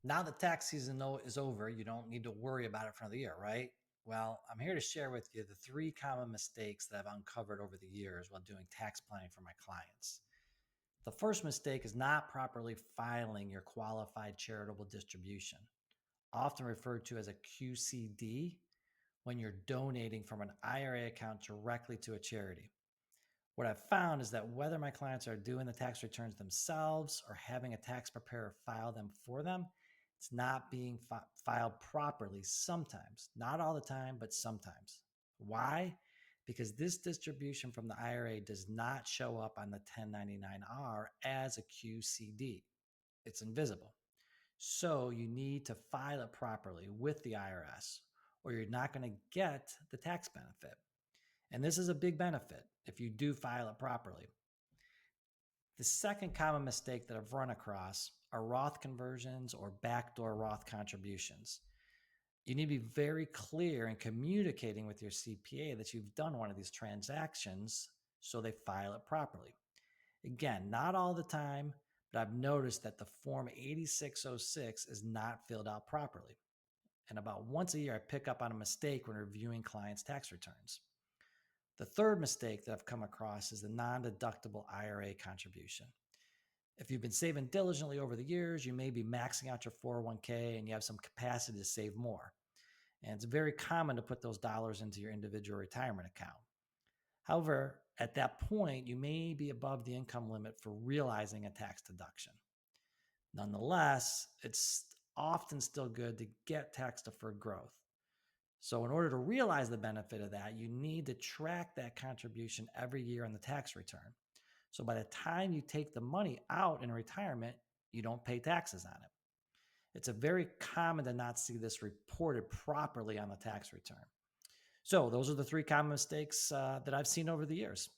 Now that tax season is over, you don't need to worry about it for another year, right? Well, I'm here to share with you the 3 common mistakes that I've uncovered over the years while doing tax planning for my clients. The first mistake is not properly filing your qualified charitable distribution, often referred to as a QCD, when you're donating from an IRA account directly to a charity. What I've found is that whether my clients are doing the tax returns themselves or having a tax preparer file them for them, it's not being filed properly sometimes. Not all the time, but sometimes. Why? Because this distribution from the IRA does not show up on the 1099-R as a QCD. It's invisible. So you need to file it properly with the IRS, or you're not going to get the tax benefit. And this is a big benefit if you do file it properly. The second common mistake that I've run across are Roth conversions or backdoor Roth contributions. You need to be very clear in communicating with your CPA that you've done one of these transactions so they file it properly. Again, not all the time, but I've noticed that the Form 8606 is not filled out properly. And about once a year, I pick up on a mistake when reviewing clients' tax returns. The third mistake that I've come across is the non-deductible IRA contribution. If you've been saving diligently over the years, you may be maxing out your 401k and you have some capacity to save more. And it's very common to put those dollars into your individual retirement account. However, at that point, you may be above the income limit for realizing a tax deduction. Nonetheless, it's often still good to get tax-deferred growth. So in order to realize the benefit of that, you need to track that contribution every year on the tax return. So by the time you take the money out in retirement, you don't pay taxes on it. It's a very common to not see this reported properly on the tax return. So those are the 3 common mistakes that I've seen over the years.